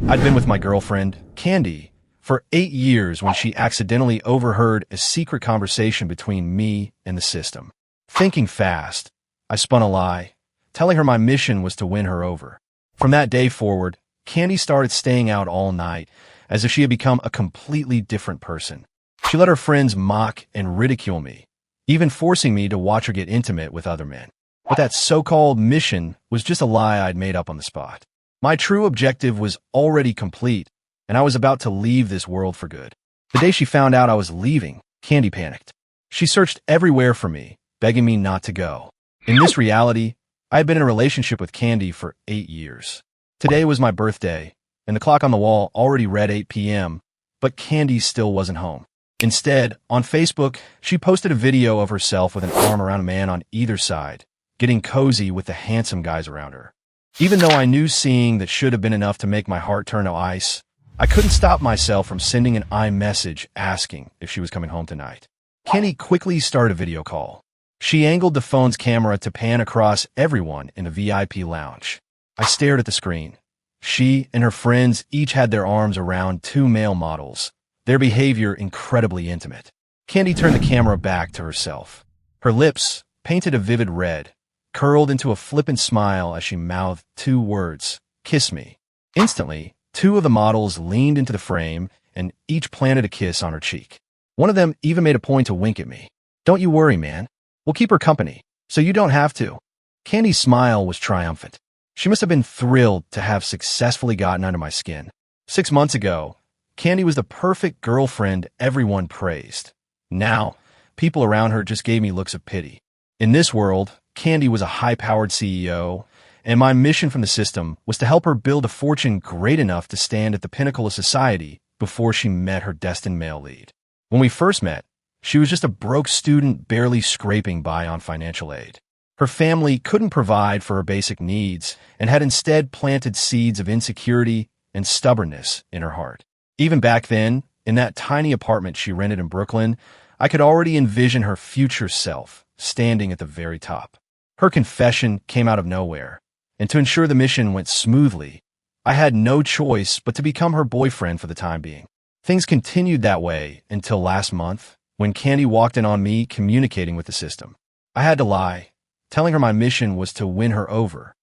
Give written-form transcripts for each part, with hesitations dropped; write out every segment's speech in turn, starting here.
I'd been with my girlfriend, Candy, for 8 years when she accidentally overheard a secret conversation between me and the system. Thinking fast, I spun a lie, telling her my mission was to win her over. From that day forward, Candy started staying out all night, as if she had become a completely different person. She let her friends mock and ridicule me, even forcing me to watch her get intimate with other men. But that so-called mission was just a lie I'd made up on the spot. My true objective was already complete, and I was about to leave this world for good. The day she found out I was leaving, Candy panicked. She searched everywhere for me, begging me not to go. In this reality, I had been in a relationship with Candy for 8 years. Today was my birthday, and the clock on the wall already read 8 p.m., but Candy still wasn't home. Instead, on Facebook, she posted a video of herself with an arm around a man on either side, getting cozy with the handsome guys around her. Even though I knew seeing that should have been enough to make my heart turn to ice, I couldn't stop myself from sending an iMessage asking if she was coming home tonight. Candy quickly started a video call. She angled the phone's camera to pan across everyone in the VIP lounge. I stared at the screen. She and her friends each had their arms around 2 male models, their behavior incredibly intimate. Candy turned the camera back to herself. Her lips, painted a vivid red, curled into a flippant smile as she mouthed 2 words, "Kiss me." Instantly, 2 of the models leaned into the frame and each planted a kiss on her cheek. One of them even made a point to wink at me. "Don't you worry, man. We'll keep her company, so you don't have to." Candy's smile was triumphant. She must have been thrilled to have successfully gotten under my skin. 6 months ago, Candy was the perfect girlfriend everyone praised. Now, people around her just gave me looks of pity. In this world, Candy was a high-powered CEO, and my mission from the system was to help her build a fortune great enough to stand at the pinnacle of society before she met her destined male lead. When we first met, she was just a broke student barely scraping by on financial aid. Her family couldn't provide for her basic needs and had instead planted seeds of insecurity and stubbornness in her heart. Even back then, in that tiny apartment she rented in Brooklyn, I could already envision her future self standing at the very top. Her confession came out of nowhere, and to ensure the mission went smoothly, I had no choice but to become her boyfriend for the time being. Things continued that way until last month, when Candy walked in on me communicating with the system. I had to lie, telling her my mission was to win her over.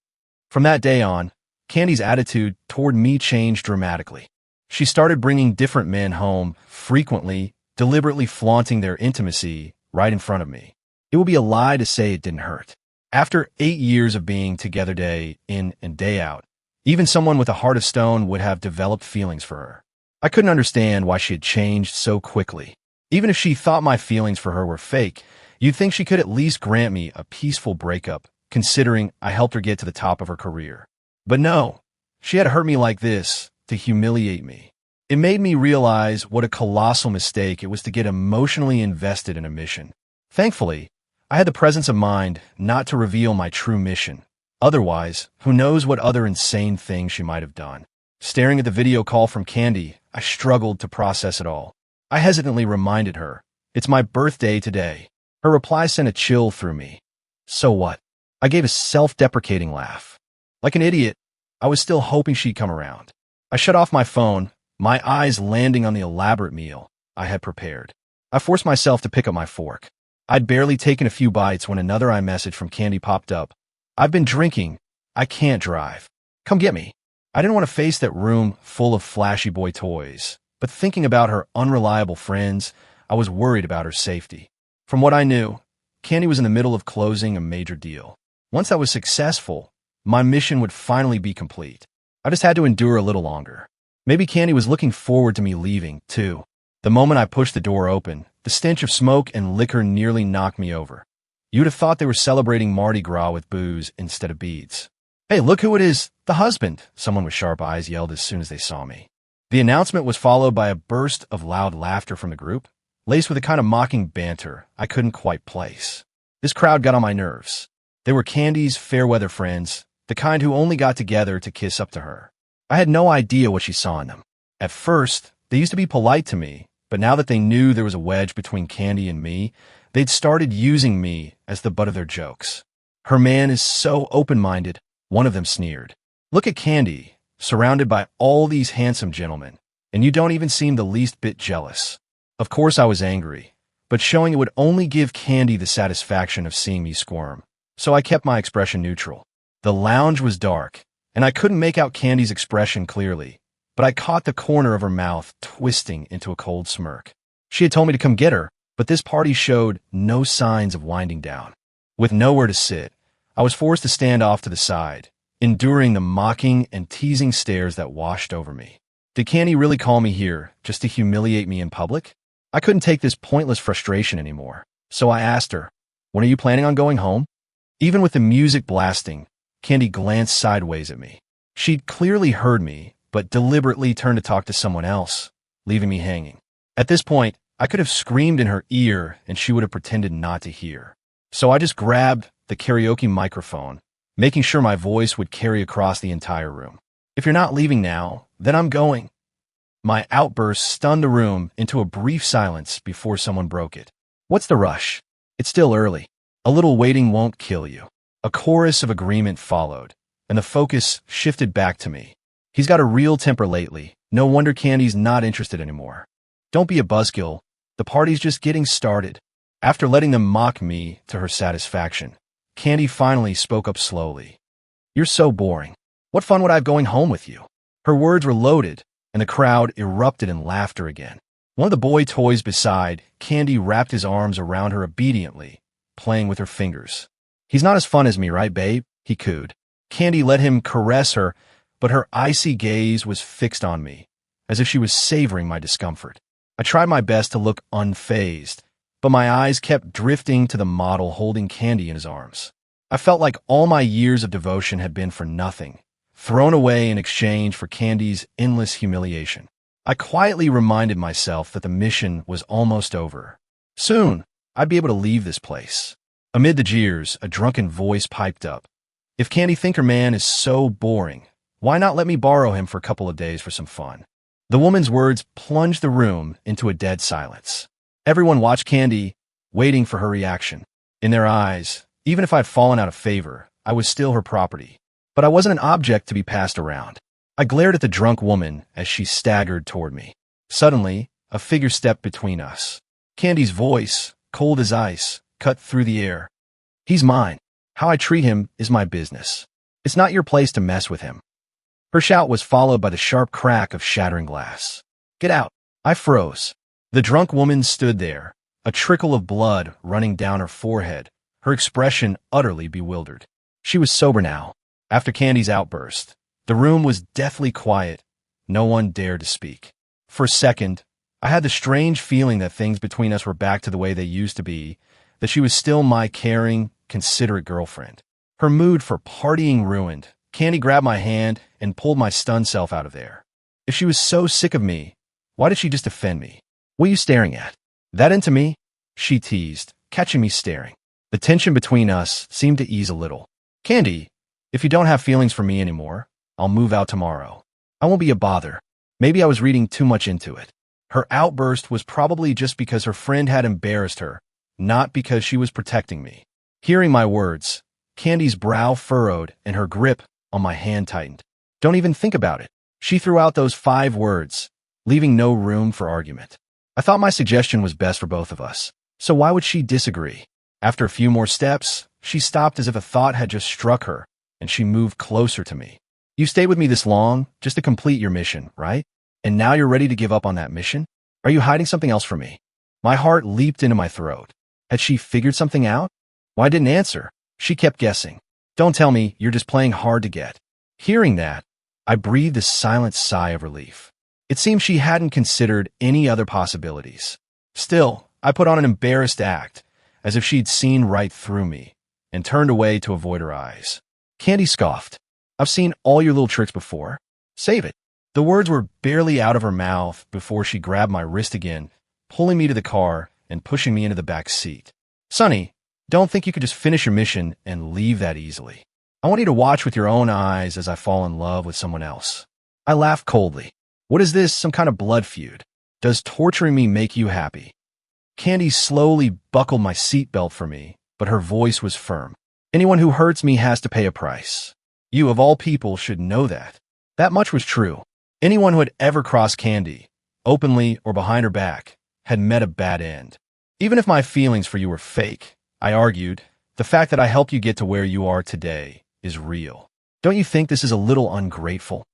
From that day on, Candy's attitude toward me changed dramatically. She started bringing different men home, frequently, deliberately flaunting their intimacy right in front of me. It would be a lie to say it didn't hurt. After 8 years of being together day in and day out, even someone with a heart of stone would have developed feelings for her. I couldn't understand why she had changed so quickly. Even if she thought my feelings for her were fake, you'd think she could at least grant me a peaceful breakup, considering I helped her get to the top of her career. But no, she had hurt me like this to humiliate me. It made me realize what a colossal mistake it was to get emotionally invested in a mission. Thankfully, I had the presence of mind not to reveal my true mission. Otherwise, who knows what other insane thing she might have done. Staring at the video call from Candy, I struggled to process it all. I hesitantly reminded her, "It's my birthday today." Her reply sent a chill through me. "So what?" I gave a self-deprecating laugh. Like an idiot, I was still hoping she'd come around. I shut off my phone, my eyes landing on the elaborate meal I had prepared. I forced myself to pick up my fork. I'd barely taken a few bites when another iMessage from Candy popped up. "I've been drinking. I can't drive. Come get me." I didn't want to face that room full of flashy boy toys, but thinking about her unreliable friends, I was worried about her safety. From what I knew, Candy was in the middle of closing a major deal. Once that was successful, my mission would finally be complete. I just had to endure a little longer. Maybe Candy was looking forward to me leaving, too. The moment I pushed the door open, the stench of smoke and liquor nearly knocked me over. You'd have thought they were celebrating Mardi Gras with booze instead of beads. "Hey, look who it is, the husband," someone with sharp eyes yelled as soon as they saw me. The announcement was followed by a burst of loud laughter from the group, laced with a kind of mocking banter I couldn't quite place. This crowd got on my nerves. They were Candy's fair-weather friends, the kind who only got together to kiss up to her. I had no idea what she saw in them. At first, they used to be polite to me, but now that they knew there was a wedge between Candy and me, they'd started using me as the butt of their jokes. "Her man is so open-minded," one of them sneered. "Look at Candy, surrounded by all these handsome gentlemen, and you don't even seem the least bit jealous. Of course I was angry, but showing it would only give Candy the satisfaction of seeing me squirm, so I kept my expression neutral. The lounge was dark, and I couldn't make out Candy's expression clearly, but I caught the corner of her mouth twisting into a cold smirk. She had told me to come get her, but this party showed no signs of winding down. With nowhere to sit, I was forced to stand off to the side, enduring the mocking and teasing stares that washed over me. Did Candy really call me here just to humiliate me in public? I couldn't take this pointless frustration anymore, so I asked her, "When are you planning on going home?" Even with the music blasting, Candy glanced sideways at me. She'd clearly heard me, but deliberately turned to talk to someone else, leaving me hanging. At this point, I could have screamed in her ear and she would have pretended not to hear. So I just grabbed the karaoke microphone, making sure my voice would carry across the entire room. "If you're not leaving now, then I'm going." My outburst stunned the room into a brief silence before someone broke it. "What's the rush? It's still early. A little waiting won't kill you." A chorus of agreement followed, and the focus shifted back to me. He's got a real temper lately. No wonder Candy's not interested anymore. Don't be a buzzkill. The party's just getting started. After letting them mock me to her satisfaction, Candy finally spoke up slowly. "You're so boring. What fun would I have going home with you?" Her words were loaded, and the crowd erupted in laughter again. One of the boy toys beside Candy wrapped his arms around her obediently, playing with her fingers. "He's not as fun as me, right, babe?" he cooed. Candy let him caress her, but her icy gaze was fixed on me, as if she was savoring my discomfort. I tried my best to look unfazed, but my eyes kept drifting to the model holding Candy in his arms. I felt like all my years of devotion had been for nothing, thrown away in exchange for Candy's endless humiliation. I quietly reminded myself that the mission was almost over. Soon, I'd be able to leave this place. Amid the jeers, a drunken voice piped up. "If Candy think her man is so boring, why not let me borrow him for a couple of days for some fun?" The woman's words plunged the room into a dead silence. Everyone watched Candy, waiting for her reaction. In their eyes, even if I'd fallen out of favor, I was still her property. But I wasn't an object to be passed around. I glared at the drunk woman as she staggered toward me. Suddenly, a figure stepped between us. Candy's voice, cold as ice, cut through the air. "He's mine. How I treat him is my business. It's not your place to mess with him." Her shout was followed by the sharp crack of shattering glass. "Get out." I froze. The drunk woman stood there, a trickle of blood running down her forehead, her expression utterly bewildered. She was sober now. After Candy's outburst, the room was deathly quiet. No one dared to speak. For a second, I had the strange feeling that things between us were back to the way they used to be, that she was still my caring, considerate girlfriend. Her mood for partying ruined. Candy grabbed my hand and pulled my stunned self out of there. If she was so sick of me, why did she just offend me? "What are you staring at? That into me?" she teased, catching me staring. The tension between us seemed to ease a little. "Candy, if you don't have feelings for me anymore, I'll move out tomorrow. I won't be a bother." Maybe I was reading too much into it. Her outburst was probably just because her friend had embarrassed her, not because she was protecting me. Hearing my words, Candy's brow furrowed and her grip on my hand tightened. "Don't even think about it." She threw out those 5 words, leaving no room for argument. I thought my suggestion was best for both of us, so why would she disagree? After a few more steps, she stopped as if a thought had just struck her, and she moved closer to me. "You stayed with me this long just to complete your mission, right? And now you're ready to give up on that mission? Are you hiding something else from me?" My heart leaped into my throat. Had she figured something out? Well, I didn't answer. She kept guessing. "Don't tell me you're just playing hard to get." Hearing that, I breathed a silent sigh of relief. It seemed she hadn't considered any other possibilities. Still, I put on an embarrassed act, as if she'd seen right through me, and turned away to avoid her eyes. Candy scoffed. "I've seen all your little tricks before. Save it." The words were barely out of her mouth before she grabbed my wrist again, pulling me to the car and pushing me into the back seat. "Sonny, don't think you could just finish your mission and leave that easily. I want you to watch with your own eyes as I fall in love with someone else." I laughed coldly. "What is this, some kind of blood feud? Does torturing me make you happy?" Candy slowly buckled my seatbelt for me, but her voice was firm. "Anyone who hurts me has to pay a price. You, of all people, should know that." That much was true. Anyone who had ever crossed Candy, openly or behind her back, had met a bad end. Even if my feelings for you were fake, I argued, the fact that I helped you get to where you are today is real. Don't you think this is a little ungrateful?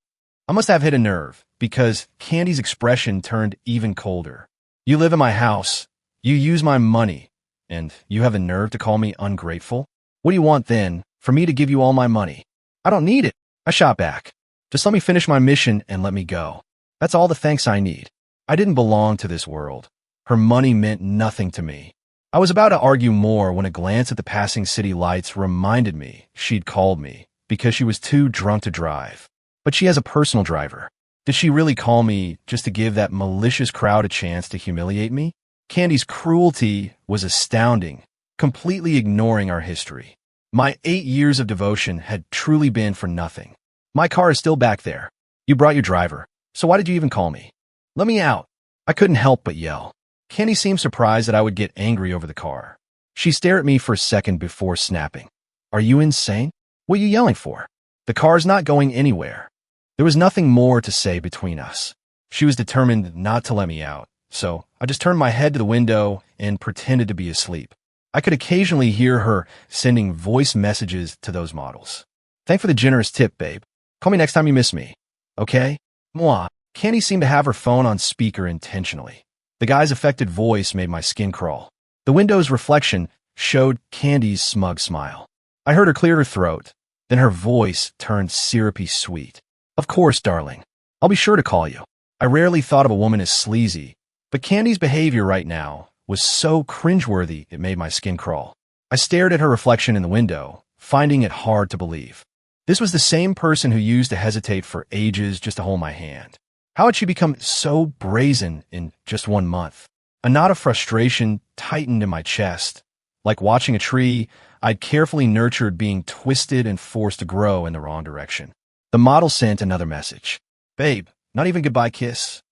I must have hit a nerve, because Candy's expression turned even colder. You live in my house, you use my money, and you have the nerve to call me ungrateful? What do you want then, for me to give you all my money? I don't need it, I shot back. Just let me finish my mission and let me go. That's all the thanks I need. I didn't belong to this world. Her money meant nothing to me. I was about to argue more when a glance at the passing city lights reminded me she'd called me because she was too drunk to drive. But she has a personal driver. Did she really call me just to give that malicious crowd a chance to humiliate me? Candy's cruelty was astounding, completely ignoring our history. My 8 years of devotion had truly been for nothing. My car is still back there. You brought your driver, so why did you even call me? Let me out. I couldn't help but yell. Candy seemed surprised that I would get angry over the car. She stared at me for a second before snapping. Are you insane? What are you yelling for? The car's not going anywhere. There was nothing more to say between us. She was determined not to let me out, so I just turned my head to the window and pretended to be asleep. I could occasionally hear her sending voice messages to those models. Thanks for the generous tip, babe. Call me next time you miss me. Okay? Mwah. Candy seemed to have her phone on speaker intentionally. The guy's affected voice made my skin crawl. The window's reflection showed Candy's smug smile. I heard her clear her throat. Then her voice turned syrupy sweet. Of course, darling. I'll be sure to call you. I rarely thought of a woman as sleazy, but Candy's behavior right now was so cringeworthy it made my skin crawl. I stared at her reflection in the window, finding it hard to believe. This was the same person who used to hesitate for ages just to hold my hand. How had she become so brazen in just 1 month? A knot of frustration tightened in my chest. Like watching a tree I'd carefully nurtured being twisted and forced to grow in the wrong direction. The model sent another message. Babe, not even goodbye kiss?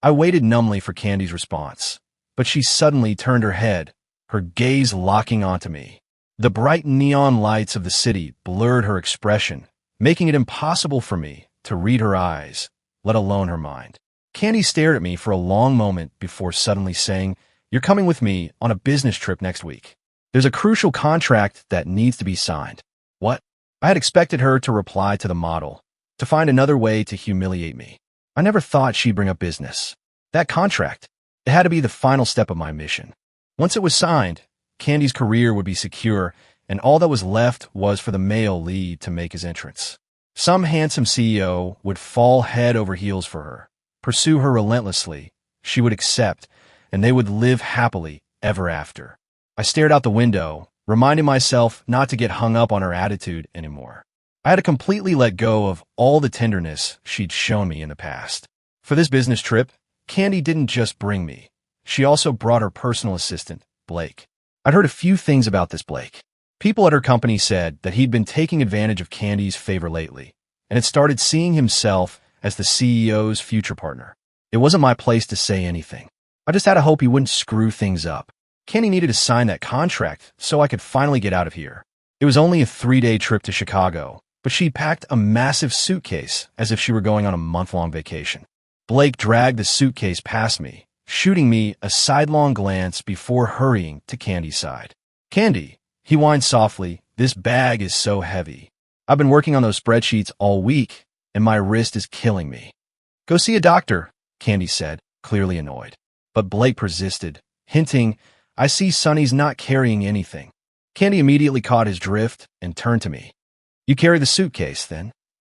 I waited numbly for Candy's response, but she suddenly turned her head, her gaze locking onto me. The bright neon lights of the city blurred her expression, making it impossible for me to read her eyes, let alone her mind. Candy stared at me for a long moment before suddenly saying, You're coming with me on a business trip next week. There's a crucial contract that needs to be signed. What? I had expected her to reply to the model, to find another way to humiliate me. I never thought she'd bring up business. That contract, it had to be the final step of my mission. Once it was signed, Candy's career would be secure, and all that was left was for the male lead to make his entrance. Some handsome CEO would fall head over heels for her, pursue her relentlessly, she would accept, and they would live happily ever after. I stared out the window, reminding myself not to get hung up on her attitude anymore. I had to completely let go of all the tenderness she'd shown me in the past. For this business trip, Candy didn't just bring me. She also brought her personal assistant, Blake. I'd heard a few things about this Blake. People at her company said that he'd been taking advantage of Candy's favor lately, and had started seeing himself as the CEO's future partner. It wasn't my place to say anything. I just had to hope he wouldn't screw things up. Candy needed to sign that contract so I could finally get out of here. It was only a 3-day trip to Chicago, but she packed a massive suitcase as if she were going on a month-long vacation. Blake dragged the suitcase past me, shooting me a sidelong glance before hurrying to Candy's side. Candy, he whined softly, this bag is so heavy. I've been working on those spreadsheets all week, and my wrist is killing me. Go see a doctor, Candy said, clearly annoyed. But Blake persisted, hinting, I see Sonny's not carrying anything. Candy immediately caught his drift and turned to me. You carry the suitcase, then?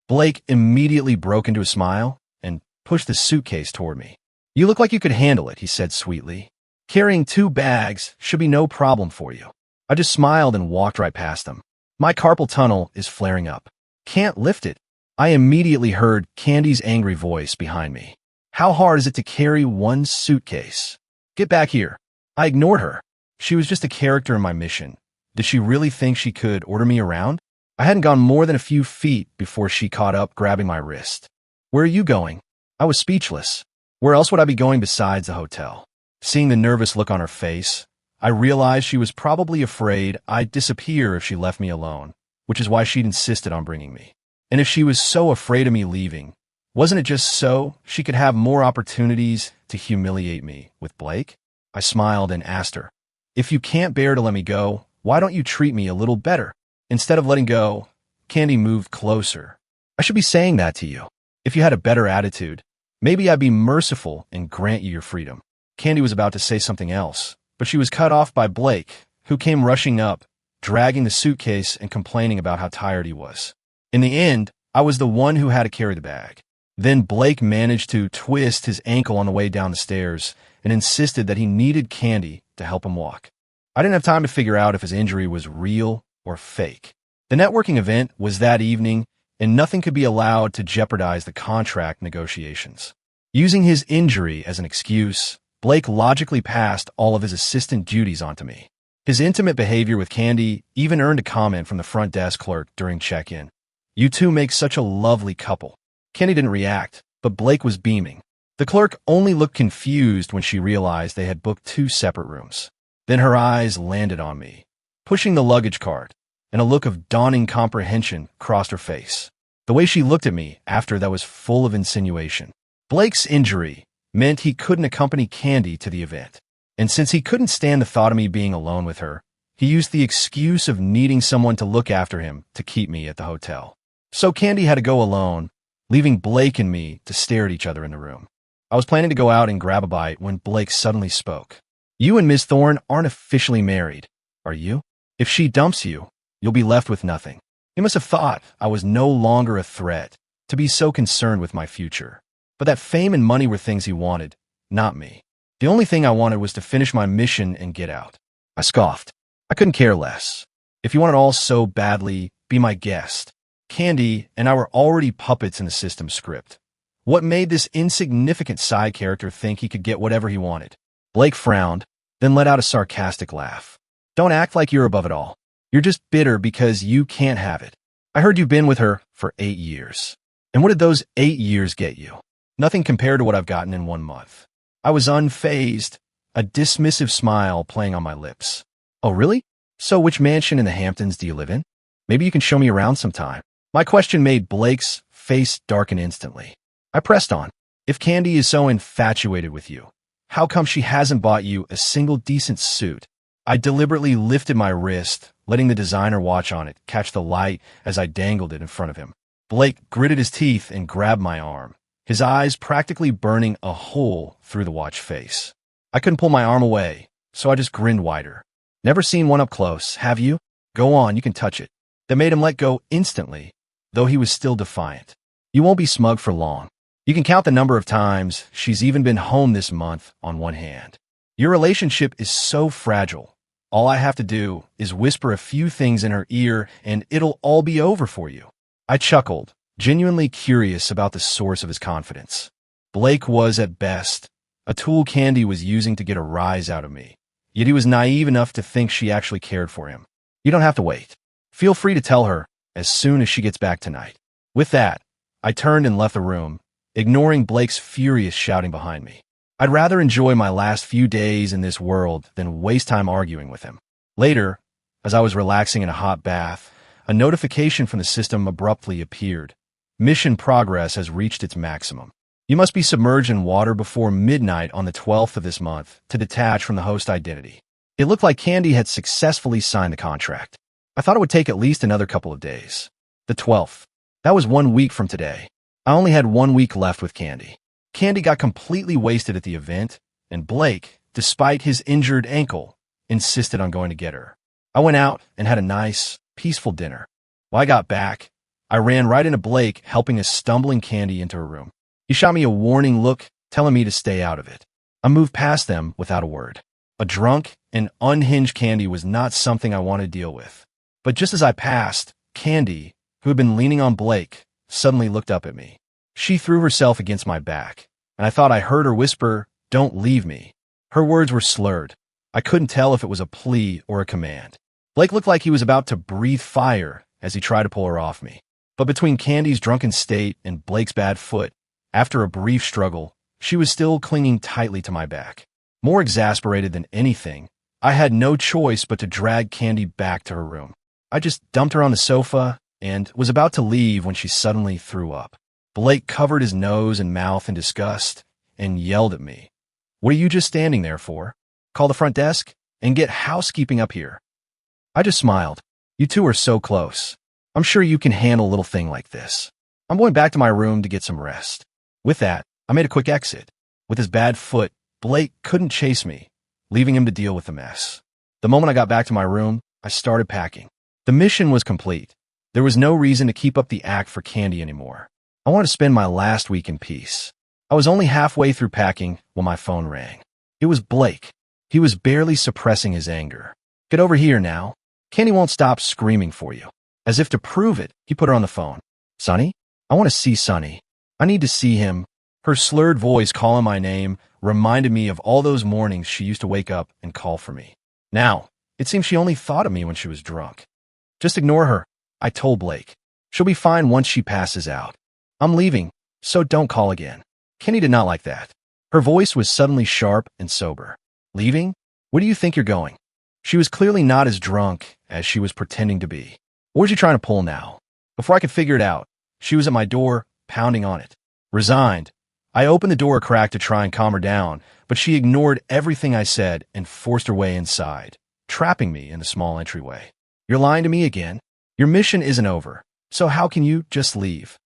Blake immediately broke into a smile and pushed the suitcase toward me. You look like you could handle it, he said sweetly. Carrying 2 bags should be no problem for you. I just smiled and walked right past them. My carpal tunnel is flaring up. Can't lift it. I immediately heard Candy's angry voice behind me. How hard is it to carry 1 suitcase? Get back here. I ignored her. She was just a character in my mission. Did she really think she could order me around? I hadn't gone more than a few feet before she caught up, grabbing my wrist. Where are you going? I was speechless. Where else would I be going besides the hotel? Seeing the nervous look on her face, I realized she was probably afraid I'd disappear if she left me alone, which is why she'd insisted on bringing me. And if she was so afraid of me leaving, wasn't it just so she could have more opportunities to humiliate me with Blake? I smiled and asked her, "If you can't bear to let me go, why don't you treat me a little better?" Instead of letting go, Candy moved closer. "I should be saying that to you. If you had a better attitude, maybe I'd be merciful and grant you your freedom." Candy was about to say something else, but she was cut off by Blake, who came rushing up, dragging the suitcase and complaining about how tired he was. In the end, I was the one who had to carry the bag. Then Blake managed to twist his ankle on the way down the stairs and insisted that he needed Candy to help him walk. I didn't have time to figure out if his injury was real or fake. The networking event was that evening, and nothing could be allowed to jeopardize the contract negotiations. Using his injury as an excuse, Blake logically passed all of his assistant duties onto me. His intimate behavior with Candy even earned a comment from the front desk clerk during check-in. "You two make such a lovely couple." Candy didn't react, but Blake was beaming. The clerk only looked confused when she realized they had booked 2 separate rooms. Then her eyes landed on me, pushing the luggage cart, and a look of dawning comprehension crossed her face. The way she looked at me after that was full of insinuation. Blake's injury meant he couldn't accompany Candy to the event. And since he couldn't stand the thought of me being alone with her, he used the excuse of needing someone to look after him to keep me at the hotel. So Candy had to go alone, leaving Blake and me to stare at each other in the room. I was planning to go out and grab a bite when Blake suddenly spoke. "You and Miss Thorne aren't officially married, are you? If she dumps you, you'll be left with nothing." He must have thought I was no longer a threat to be so concerned with my future. But that fame and money were things he wanted, not me. The only thing I wanted was to finish my mission and get out. I scoffed. I couldn't care less. If you want it all so badly, be my guest. Candy and I were already puppets in the system script. What made this insignificant side character think he could get whatever he wanted? Blake frowned, then let out a sarcastic laugh. "Don't act like you're above it all. You're just bitter because you can't have it. I heard you've been with her for 8 years. And what did those 8 years get you? Nothing compared to what I've gotten in 1 month." I was unfazed, a dismissive smile playing on my lips. "Oh, really? So which mansion in the Hamptons do you live in? Maybe you can show me around sometime." My question made Blake's face darken instantly. I pressed on. "If Candy is so infatuated with you, how come she hasn't bought you a single decent suit?" I deliberately lifted my wrist, letting the designer watch on it catch the light as I dangled it in front of him. Blake gritted his teeth and grabbed my arm, his eyes practically burning a hole through the watch face. I couldn't pull my arm away, so I just grinned wider. "Never seen one up close, have you? Go on, you can touch it." That made him let go instantly, though he was still defiant. "You won't be smug for long. You can count the number of times she's even been home this month on one hand. Your relationship is so fragile. All I have to do is whisper a few things in her ear and it'll all be over for you." I chuckled, genuinely curious about the source of his confidence. Blake was, at best, a tool Candy was using to get a rise out of me, yet he was naive enough to think she actually cared for him. "You don't have to wait. Feel free to tell her as soon as she gets back tonight." With that, I turned and left the room, ignoring Blake's furious shouting behind me. I'd rather enjoy my last few days in this world than waste time arguing with him. Later, as I was relaxing in a hot bath, a notification from the system abruptly appeared. "Mission progress has reached its maximum. You must be submerged in water before midnight on the 12th of this month to detach from the host identity." It looked like Candy had successfully signed the contract. I thought it would take at least another couple of days. The 12th. That was 1 week from today. I only had 1 week left with Candy. Candy got completely wasted at the event, and Blake, despite his injured ankle, insisted on going to get her. I went out and had a nice, peaceful dinner. When I got back, I ran right into Blake helping a stumbling Candy into her room. He shot me a warning look, telling me to stay out of it. I moved past them without a word. A drunk and unhinged Candy was not something I wanted to deal with. But just as I passed, Candy, who had been leaning on Blake, suddenly looked up at me. She threw herself against my back, and I thought I heard her whisper, "Don't leave me." Her words were slurred. I couldn't tell if it was a plea or a command. Blake looked like he was about to breathe fire as he tried to pull her off me. But between Candy's drunken state and Blake's bad foot, after a brief struggle, she was still clinging tightly to my back. More exasperated than anything, I had no choice but to drag Candy back to her room. I just dumped her on the sofa and was about to leave when she suddenly threw up. Blake covered his nose and mouth in disgust and yelled at me. "What are you just standing there for? Call the front desk and get housekeeping up here." I just smiled. "You two are so close. I'm sure you can handle a little thing like this. I'm going back to my room to get some rest." With that, I made a quick exit. With his bad foot, Blake couldn't chase me, leaving him to deal with the mess. The moment I got back to my room, I started packing. The mission was complete. There was no reason to keep up the act for Candy anymore. I wanted to spend my last week in peace. I was only halfway through packing when my phone rang. It was Blake. He was barely suppressing his anger. "Get over here now. Candy won't stop screaming for you." As if to prove it, he put her on the phone. "Sonny? I want to see Sonny. I need to see him." Her slurred voice calling my name reminded me of all those mornings she used to wake up and call for me. Now, it seems she only thought of me when she was drunk. "Just ignore her," I told Blake. "She'll be fine once she passes out. I'm leaving, so don't call again." Kenny did not like that. Her voice was suddenly sharp and sober. "Leaving? Where do you think you're going?" She was clearly not as drunk as she was pretending to be. What was she trying to pull now? Before I could figure it out, she was at my door, pounding on it. Resigned, I opened the door a crack to try and calm her down, but she ignored everything I said and forced her way inside, trapping me in the small entryway. "You're lying to me again. Your mission isn't over, so how can you just leave?"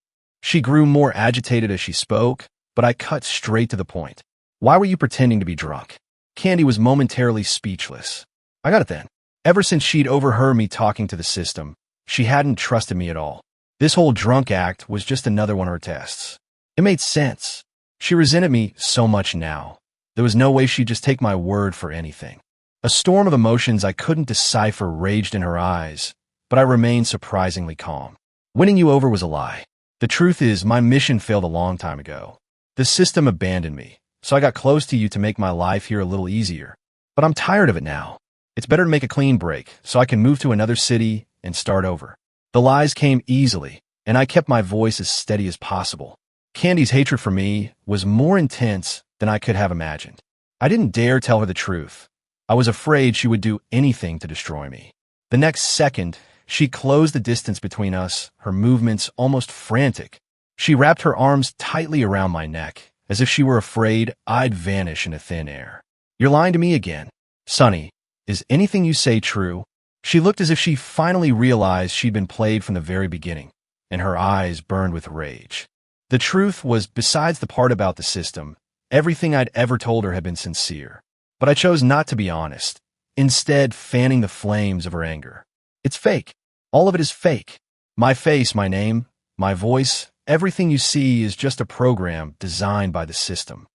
She grew more agitated as she spoke, but I cut straight to the point. "Why were you pretending to be drunk?" Candy was momentarily speechless. I got it then. Ever since she'd overheard me talking to the system, she hadn't trusted me at all. This whole drunk act was just another one of her tests. It made sense. She resented me so much now. There was no way she'd just take my word for anything. A storm of emotions I couldn't decipher raged in her eyes, but I remained surprisingly calm. "Winning you over was a lie. The truth is, my mission failed a long time ago. The system abandoned me, so I got close to you to make my life here a little easier. But I'm tired of it now. It's better to make a clean break, so I can move to another city and start over." The lies came easily, and I kept my voice as steady as possible. Candy's hatred for me was more intense than I could have imagined. I didn't dare tell her the truth. I was afraid she would do anything to destroy me. The next second, she closed the distance between us, her movements almost frantic. She wrapped her arms tightly around my neck, as if she were afraid I'd vanish into thin air. "You're lying to me again. Sonny, is anything you say true?" She looked as if she finally realized she'd been played from the very beginning, and her eyes burned with rage. The truth was, besides the part about the system, everything I'd ever told her had been sincere. But I chose not to be honest, instead fanning the flames of her anger. "It's fake. All of it is fake. My face, my name, my voice, everything you see is just a program designed by the system."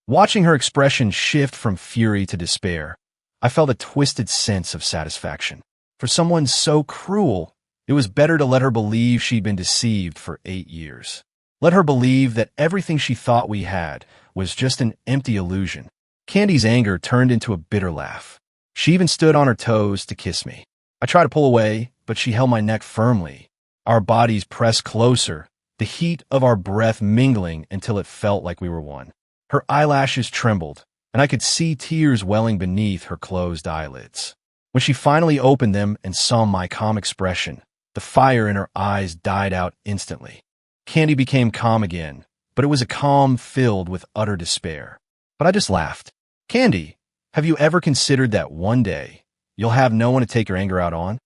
Watching her expression shift from fury to despair, I felt a twisted sense of satisfaction. For someone so cruel, it was better to let her believe she'd been deceived for 8 years. Let her believe that everything she thought we had was just an empty illusion. Candy's anger turned into a bitter laugh. She even stood on her toes to kiss me. I tried to pull away, but she held my neck firmly. Our bodies pressed closer, the heat of our breath mingling until it felt like we were one. Her eyelashes trembled, and I could see tears welling beneath her closed eyelids. When she finally opened them and saw my calm expression, the fire in her eyes died out instantly. Candy became calm again, but it was a calm filled with utter despair. But I just laughed. "Candy, have you ever considered that one day you'll have no one to take your anger out on?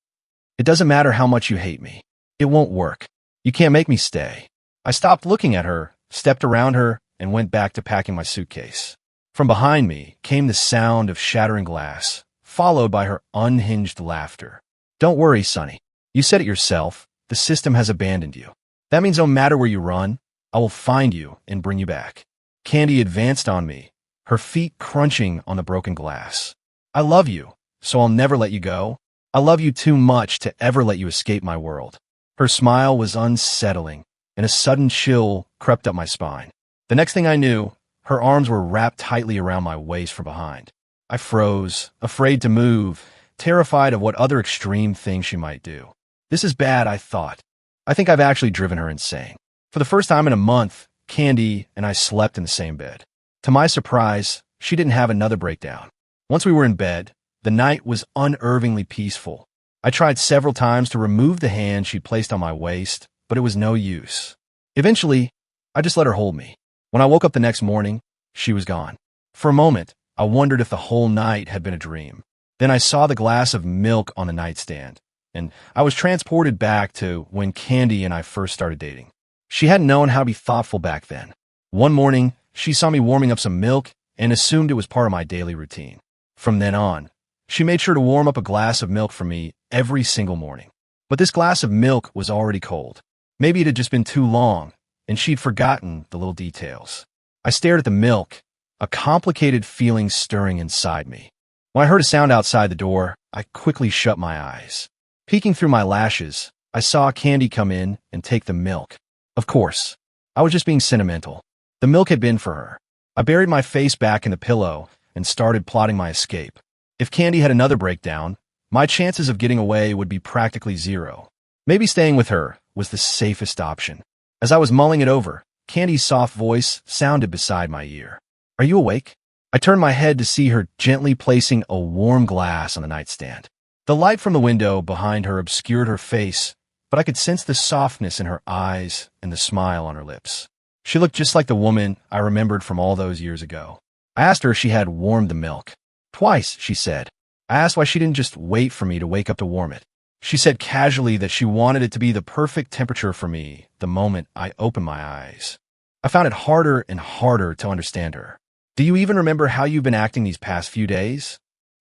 It doesn't matter how much you hate me. It won't work. You can't make me stay." I stopped looking at her, stepped around her, and went back to packing my suitcase. From behind me came the sound of shattering glass, followed by her unhinged laughter. "Don't worry, Sonny. You said it yourself. The system has abandoned you. That means no matter where you run, I will find you and bring you back." Candy advanced on me, her feet crunching on the broken glass. "I love you, so I'll never let you go. I love you too much to ever let you escape my world." Her smile was unsettling, and a sudden chill crept up my spine. The next thing I knew, her arms were wrapped tightly around my waist from behind. I froze, afraid to move, terrified of what other extreme thing she might do. This is bad, I thought. I think I've actually driven her insane. For the first time in a month, Candy and I slept in the same bed. To my surprise, she didn't have another breakdown. Once we were in bed, the night was unnervingly peaceful. I tried several times to remove the hand she placed on my waist, but it was no use. Eventually, I just let her hold me. When I woke up the next morning, she was gone. For a moment, I wondered if the whole night had been a dream. Then I saw the glass of milk on the nightstand, and I was transported back to when Candy and I first started dating. She hadn't known how to be thoughtful back then. One morning, she saw me warming up some milk and assumed it was part of my daily routine. From then on, she made sure to warm up a glass of milk for me every single morning. But this glass of milk was already cold. Maybe it had just been too long, and she'd forgotten the little details. I stared at the milk, a complicated feeling stirring inside me. When I heard a sound outside the door, I quickly shut my eyes. Peeking through my lashes, I saw Candy come in and take the milk. Of course, I was just being sentimental. The milk had been for her. I buried my face back in the pillow and started plotting my escape. If Candy had another breakdown, my chances of getting away would be practically zero. Maybe staying with her was the safest option. As I was mulling it over, Candy's soft voice sounded beside my ear. "Are you awake?" I turned my head to see her gently placing a warm glass on the nightstand. The light from the window behind her obscured her face, but I could sense the softness in her eyes and the smile on her lips. She looked just like the woman I remembered from all those years ago. I asked her if she had warmed the milk. "Twice," she said. I asked why she didn't just wait for me to wake up to warm it. She said casually that she wanted it to be the perfect temperature for me the moment I opened my eyes. I found it harder and harder to understand her. "Do you even remember how you've been acting these past few days?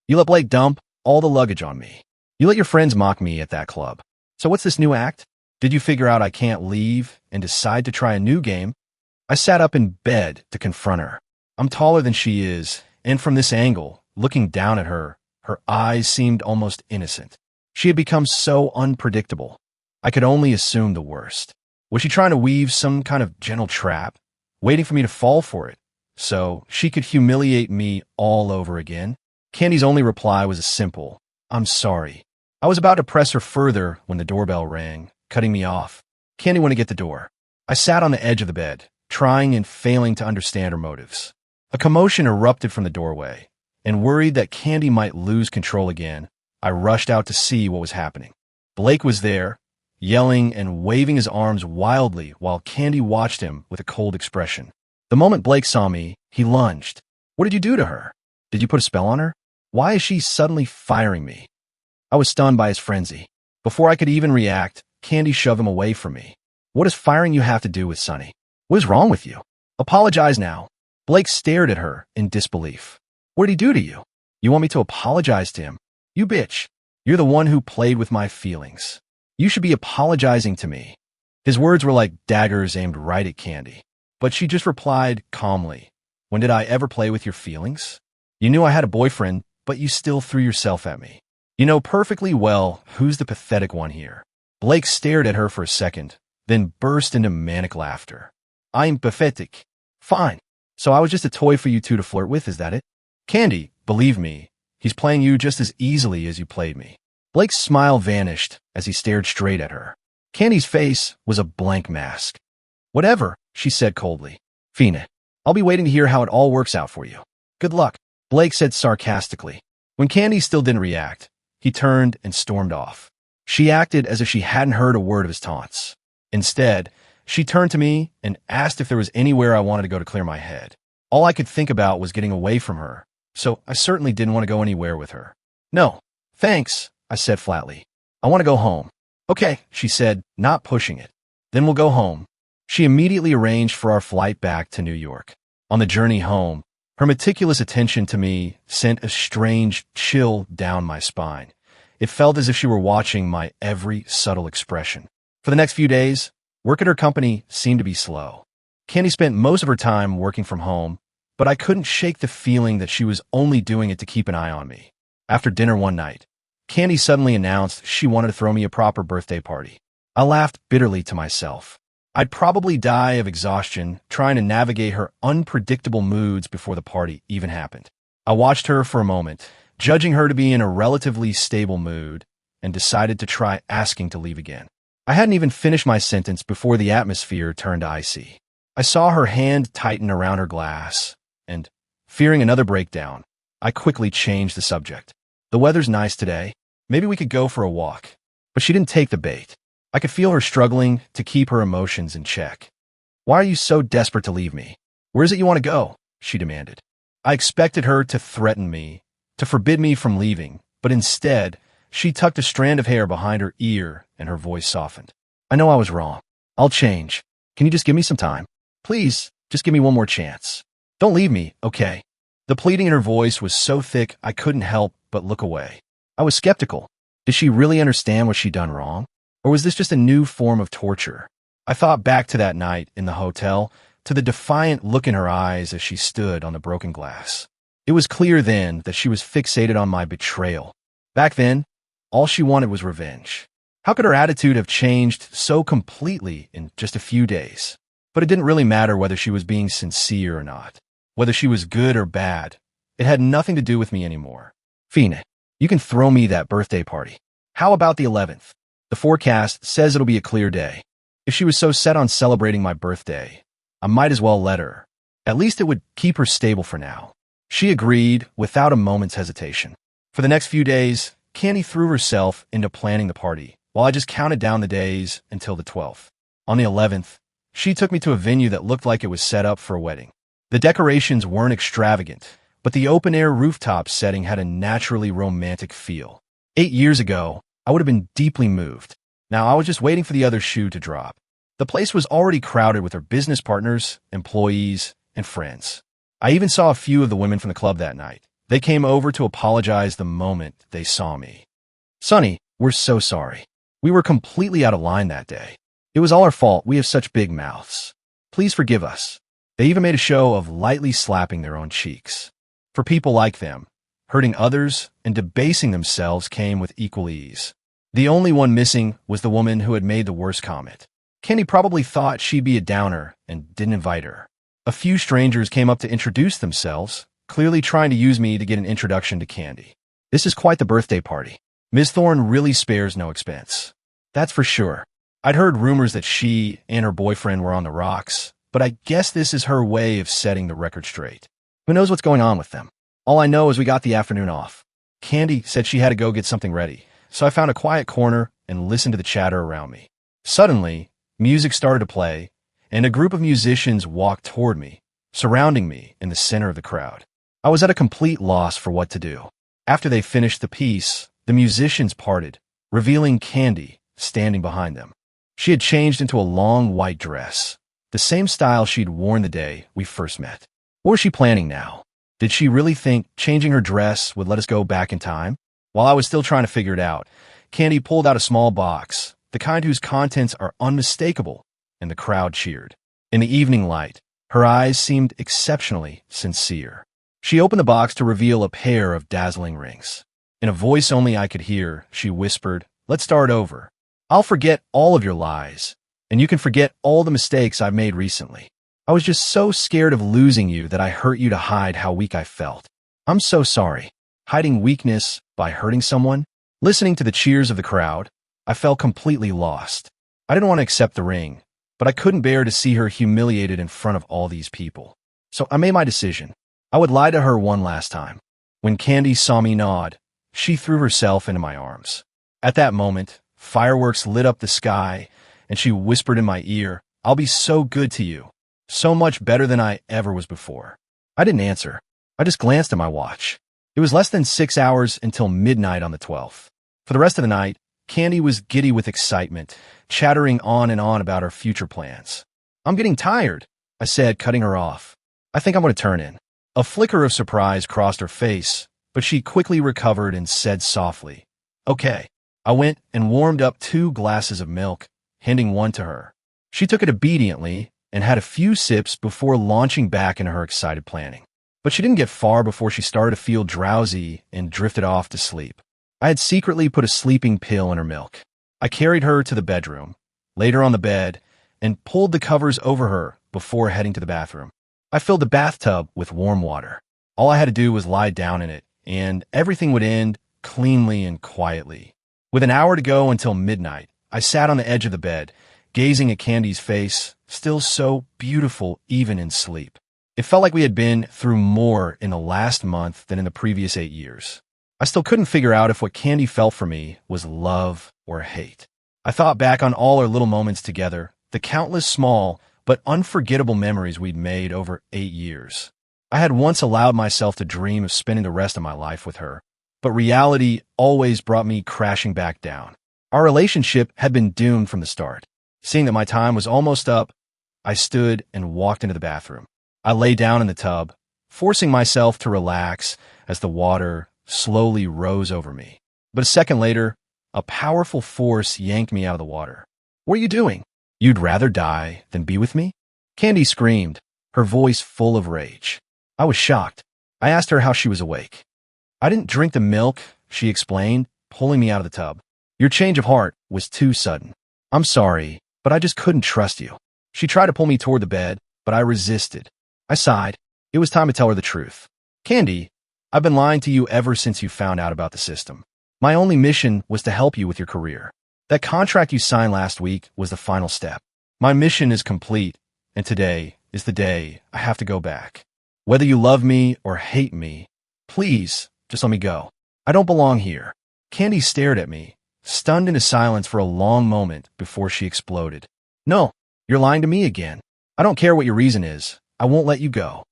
You let Blake dump all the luggage on me. You let your friends mock me at that club. So what's this new act? Did you figure out I can't leave and decide to try a new game?" I sat up in bed to confront her. I'm taller than she is, and from this angle, looking down at her, her eyes seemed almost innocent. She had become so unpredictable. I could only assume the worst. Was she trying to weave some kind of gentle trap, waiting for me to fall for it, so she could humiliate me all over again? Candy's only reply was a simple, "I'm sorry." I was about to press her further when the doorbell rang, cutting me off. Candy went to get the door. I sat on the edge of the bed, trying and failing to understand her motives. A commotion erupted from the doorway, and worried that Candy might lose control again, I rushed out to see what was happening. Blake was there, yelling and waving his arms wildly while Candy watched him with a cold expression. The moment Blake saw me, he lunged. "What did you do to her? Did you put a spell on her? Why is she suddenly firing me?" I was stunned by his frenzy. Before I could even react, Candy shoved him away from me. "What does firing you have to do with Sonny? What is wrong with you? Apologize now." Blake stared at her in disbelief. "What did he do to you? You want me to apologize to him? You bitch. You're the one who played with my feelings. You should be apologizing to me." His words were like daggers aimed right at Candy. But she just replied calmly, "When did I ever play with your feelings? You knew I had a boyfriend, but you still threw yourself at me. You know perfectly well who's the pathetic one here." Blake stared at her for a second, then burst into manic laughter. "I'm pathetic. Fine. So I was just a toy for you two to flirt with, is that it? Candy, believe me, he's playing you just as easily as you played me." Blake's smile vanished as he stared straight at her. Candy's face was a blank mask. "Whatever," she said coldly. "Fine. I'll be waiting to hear how it all works out for you. Good luck," Blake said sarcastically. When Candy still didn't react, he turned and stormed off. She acted as if she hadn't heard a word of his taunts. Instead, she turned to me and asked if there was anywhere I wanted to go to clear my head. All I could think about was getting away from her, so I certainly didn't want to go anywhere with her. "No, thanks," I said flatly. "I want to go home." "Okay," she said, not pushing it. "Then we'll go home." She immediately arranged for our flight back to New York. On the journey home, her meticulous attention to me sent a strange chill down my spine. It felt as if she were watching my every subtle expression. For the next few days, work at her company seemed to be slow. Candy spent most of her time working from home, but I couldn't shake the feeling that she was only doing it to keep an eye on me. After dinner one night, Candy suddenly announced she wanted to throw me a proper birthday party. I laughed bitterly to myself. I'd probably die of exhaustion trying to navigate her unpredictable moods before the party even happened. I watched her for a moment, judging her to be in a relatively stable mood, and decided to try asking to leave again. I hadn't even finished my sentence before the atmosphere turned icy. I saw her hand tighten around her glass, and, fearing another breakdown, I quickly changed the subject. "The weather's nice today. Maybe we could go for a walk. But she didn't take the bait. I could feel her struggling to keep her emotions in check. Why are you so desperate to leave me? Where is it you want to go? She demanded. I expected her to threaten me, to forbid me from leaving, but instead, she tucked a strand of hair behind her ear and her voice softened. I know I was wrong. I'll change. Can you just give me some time? Please, just give me one more chance. Don't leave me, okay? The pleading in her voice was so thick I couldn't help but look away. I was skeptical. Did she really understand what she'd done wrong? Or was this just a new form of torture? I thought back to that night in the hotel, to the defiant look in her eyes as she stood on the broken glass. It was clear then that she was fixated on my betrayal. Back then, all she wanted was revenge. How could her attitude have changed so completely in just a few days? But it didn't really matter whether she was being sincere or not. Whether she was good or bad, it had nothing to do with me anymore. Fina, you can throw me that birthday party. How about the 11th? The forecast says it'll be a clear day. If she was so set on celebrating my birthday, I might as well let her. At least it would keep her stable for now. She agreed without a moment's hesitation. For the next few days, Candy threw herself into planning the party, while I just counted down the days until the 12th. On the 11th, she took me to a venue that looked like it was set up for a wedding. The decorations weren't extravagant, but the open-air rooftop setting had a naturally romantic feel. 8 years ago, I would have been deeply moved. Now I was just waiting for the other shoe to drop. The place was already crowded with her business partners, employees, and friends. I even saw a few of the women from the club that night. They came over to apologize the moment they saw me. Sonny, we're so sorry. We were completely out of line that day. It was all our fault. We have such big mouths. Please forgive us. They even made a show of lightly slapping their own cheeks. For people like them, hurting others and debasing themselves came with equal ease. The only one missing was the woman who had made the worst comment. Candy probably thought she'd be a downer and didn't invite her. A few strangers came up to introduce themselves, clearly trying to use me to get an introduction to Candy. This is quite the birthday party. Ms. Thorne really spares no expense. That's for sure. I'd heard rumors that she and her boyfriend were on the rocks, but I guess this is her way of setting the record straight. Who knows what's going on with them? All I know is we got the afternoon off. Candy said she had to go get something ready, so I found a quiet corner and listened to the chatter around me. Suddenly, music started to play, and a group of musicians walked toward me, surrounding me in the center of the crowd. I was at a complete loss for what to do. After they finished the piece, the musicians parted, revealing Candy standing behind them. She had changed into a long white dress, the same style she'd worn the day we first met. What was she planning now? Did she really think changing her dress would let us go back in time? While I was still trying to figure it out, Candy pulled out a small box, the kind whose contents are unmistakable, and the crowd cheered. In the evening light, her eyes seemed exceptionally sincere. She opened the box to reveal a pair of dazzling rings. In a voice only I could hear, she whispered, "Let's start over. I'll forget all of your lies, and you can forget all the mistakes I've made recently. I was just so scared of losing you that I hurt you to hide how weak I felt. I'm so sorry. Hiding weakness by hurting someone?" Listening to the cheers of the crowd, I felt completely lost. I didn't want to accept the ring, but I couldn't bear to see her humiliated in front of all these people. So I made my decision. I would lie to her one last time. When Candy saw me nod, she threw herself into my arms. At that moment, fireworks lit up the sky, and she whispered in my ear, "I'll be so good to you. So much better than I ever was before." I didn't answer. I just glanced at my watch. It was less than 6 hours until midnight on the 12th. For the rest of the night, Candy was giddy with excitement, chattering on and on about her future plans. "I'm getting tired," I said, cutting her off. "I think I'm going to turn in." A flicker of surprise crossed her face, but she quickly recovered and said softly, "Okay." I went and warmed up 2 glasses of milk, handing one to her. She took it obediently and had a few sips before launching back into her excited planning. But she didn't get far before she started to feel drowsy and drifted off to sleep. I had secretly put a sleeping pill in her milk. I carried her to the bedroom, laid her on the bed, and pulled the covers over her before heading to the bathroom. I filled the bathtub with warm water. All I had to do was lie down in it, and everything would end cleanly and quietly. With an hour to go until midnight, I sat on the edge of the bed, gazing at Candy's face, still so beautiful even in sleep. It felt like we had been through more in the last month than in the previous 8 years. I still couldn't figure out if what Candy felt for me was love or hate. I thought back on all our little moments together, the countless small but unforgettable memories we'd made over 8 years. I had once allowed myself to dream of spending the rest of my life with her, but reality always brought me crashing back down. Our relationship had been doomed from the start. Seeing that my time was almost up, I stood and walked into the bathroom. I lay down in the tub, forcing myself to relax as the water slowly rose over me. But a second later, a powerful force yanked me out of the water. "What are you doing? You'd rather die than be with me?" Candy screamed, her voice full of rage. I was shocked. I asked her how she was awake. "I didn't drink the milk," she explained, pulling me out of the tub. "Your change of heart was too sudden. I'm sorry, but I just couldn't trust you." She tried to pull me toward the bed, but I resisted. I sighed. It was time to tell her the truth. "Candy, I've been lying to you ever since you found out about the system. My only mission was to help you with your career. That contract you signed last week was the final step. My mission is complete, and today is the day I have to go back. Whether you love me or hate me, please, just let me go. I don't belong here." Candy stared at me, stunned into silence for a long moment before she exploded. "No, you're lying to me again. I don't care what your reason is. I won't let you go."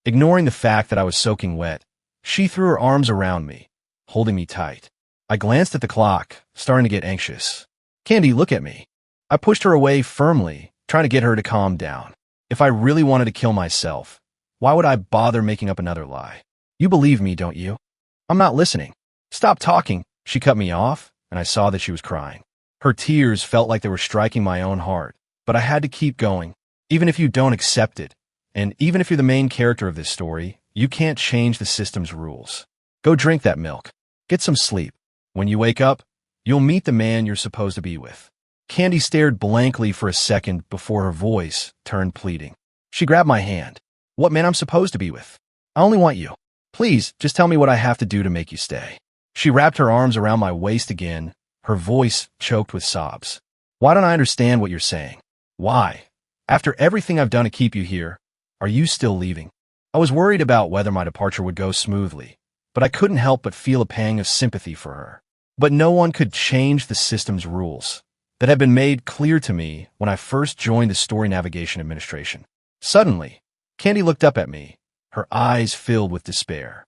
Ignoring the fact that I was soaking wet, she threw her arms around me, holding me tight. I glanced at the clock, starting to get anxious. "Candy, look at me." I pushed her away firmly, trying to get her to calm down. If I really wanted to kill myself, why would I bother making up another lie? You believe me, don't you? I'm not listening. "Stop talking." She cut me off, and I saw that she was crying. Her tears felt like they were striking my own heart, but I had to keep going. Even if you don't accept it, and even if you're the main character of this story, you can't change the system's rules. Go drink that milk. Get some sleep. When you wake up, you'll meet the man you're supposed to be with. Candy stared blankly for a second before her voice turned pleading. She grabbed my hand. "What man I'm supposed to be with? I only want you. Please, just tell me what I have to do to make you stay." She wrapped her arms around my waist again, her voice choked with sobs. "Why don't I understand what you're saying? Why? After everything I've done to keep you here, are you still leaving?" I was worried about whether my departure would go smoothly, but I couldn't help but feel a pang of sympathy for her. But no one could change the system's rules that had been made clear to me when I first joined the Story Navigation Administration. Suddenly, Candy looked up at me, her eyes filled with despair.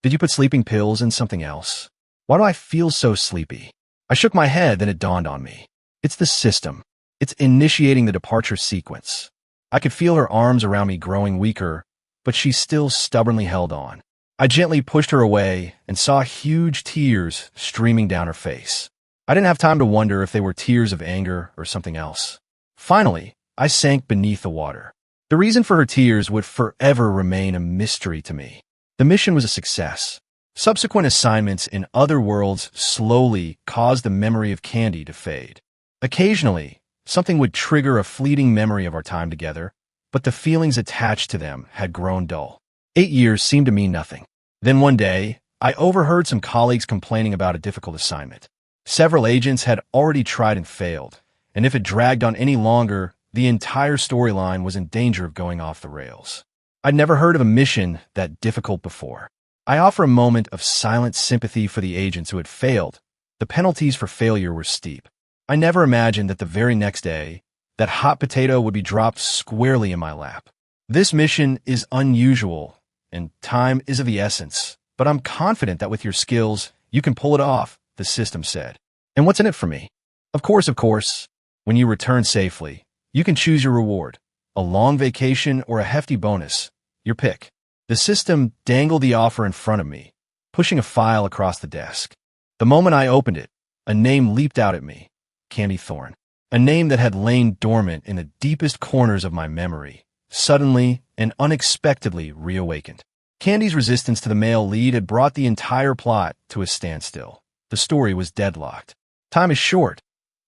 "Did you put sleeping pills in something else? Why do I feel so sleepy?" I shook my head, then it dawned on me. It's the system. It's initiating the departure sequence. I could feel her arms around me growing weaker, but she still stubbornly held on. I gently pushed her away and saw huge tears streaming down her face. I didn't have time to wonder if they were tears of anger or something else. Finally, I sank beneath the water. The reason for her tears would forever remain a mystery to me. The mission was a success. Subsequent assignments in other worlds slowly caused the memory of Candy to fade. Occasionally, something would trigger a fleeting memory of our time together, but the feelings attached to them had grown dull. 8 years seemed to mean nothing. Then one day, I overheard some colleagues complaining about a difficult assignment. Several agents had already tried and failed, and if it dragged on any longer, the entire storyline was in danger of going off the rails. I'd never heard of a mission that difficult before. I offer a moment of silent sympathy for the agents who had failed. The penalties for failure were steep. I never imagined that the very next day, that hot potato would be dropped squarely in my lap. This mission is unusual, and time is of the essence, but I'm confident that with your skills, you can pull it off, the system said. And what's in it for me? Of course, when you return safely, you can choose your reward, a long vacation or a hefty bonus, your pick. The system dangled the offer in front of me, pushing a file across the desk. The moment I opened it, a name leaped out at me, Candy Thorne, a name that had lain dormant in the deepest corners of my memory, suddenly and unexpectedly reawakened. Candy's resistance to the male lead had brought the entire plot to a standstill. The story was deadlocked. Time is short.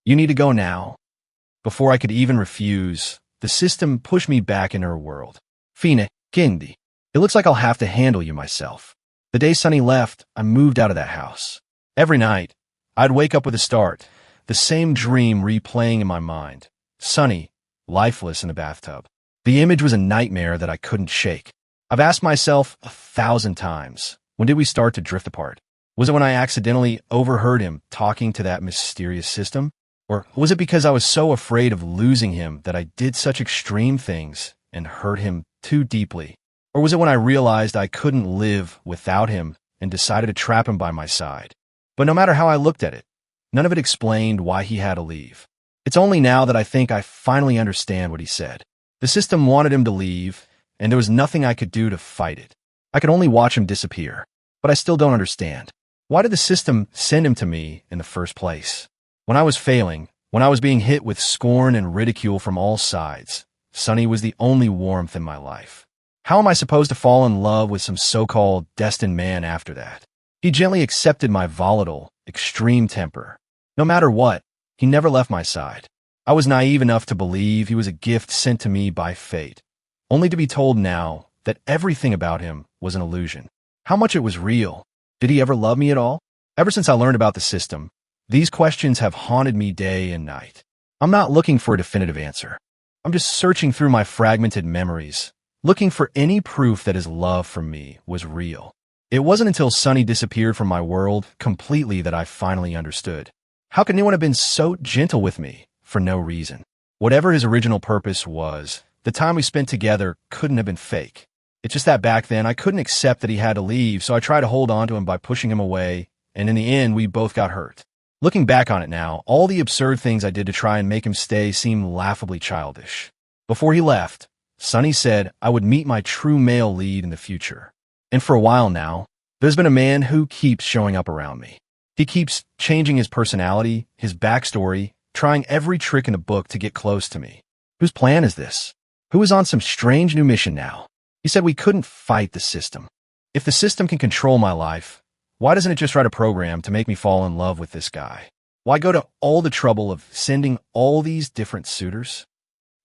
You need to go now. Before I could even refuse, the system pushed me back into her world. Fine, Candy. It looks like I'll have to handle you myself. The day Sunny left, I moved out of that house. Every night, I'd wake up with a start, the same dream replaying in my mind. Sunny, lifeless in the bathtub. The image was a nightmare that I couldn't shake. I've asked myself 1,000 times, when did we start to drift apart? Was it when I accidentally overheard him talking to that mysterious system? Or was it because I was so afraid of losing him that I did such extreme things and hurt him too deeply? Or was it when I realized I couldn't live without him and decided to trap him by my side? But no matter how I looked at it, none of it explained why he had to leave. It's only now that I think I finally understand what he said. The system wanted him to leave, and there was nothing I could do to fight it. I could only watch him disappear. But I still don't understand. Why did the system send him to me in the first place? When I was failing, when I was being hit with scorn and ridicule from all sides, Sunny was the only warmth in my life. How am I supposed to fall in love with some so-called destined man after that? He gently accepted my volatile, extreme temper. No matter what, he never left my side. I was naive enough to believe he was a gift sent to me by fate, only to be told now that everything about him was an illusion. How much it was real? Did he ever love me at all? Ever since I learned about the system, these questions have haunted me day and night. I'm not looking for a definitive answer. I'm just searching through my fragmented memories, looking for any proof that his love for me was real. It wasn't until Sunny disappeared from my world completely that I finally understood. How could anyone have been so gentle with me for no reason? Whatever his original purpose was, the time we spent together couldn't have been fake. It's just that back then I couldn't accept that he had to leave, so I tried to hold on to him by pushing him away, and in the end we both got hurt. Looking back on it now, all the absurd things I did to try and make him stay seem laughably childish. Before he left, Sunny said I would meet my true male lead in the future. And for a while now, there's been a man who keeps showing up around me. He keeps changing his personality, his backstory, trying every trick in the book to get close to me. Whose plan is this? Who is on some strange new mission now? He said we couldn't fight the system. If the system can control my life, why doesn't it just write a program to make me fall in love with this guy? Why go to all the trouble of sending all these different suitors?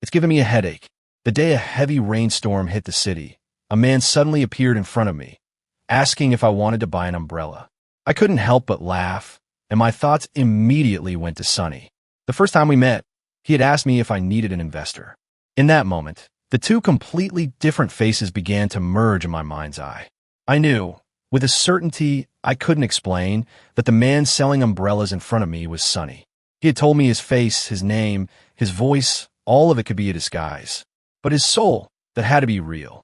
It's giving me a headache. The day a heavy rainstorm hit the city, a man suddenly appeared in front of me, asking if I wanted to buy an umbrella. I couldn't help but laugh, and my thoughts immediately went to Sunny. The first time we met, he had asked me if I needed an investor. In that moment, the two completely different faces began to merge in my mind's eye. I knew, with a certainty I couldn't explain, that the man selling umbrellas in front of me was Sunny. He had told me his face, his name, his voice, all of it could be a disguise. But his soul, that had to be real.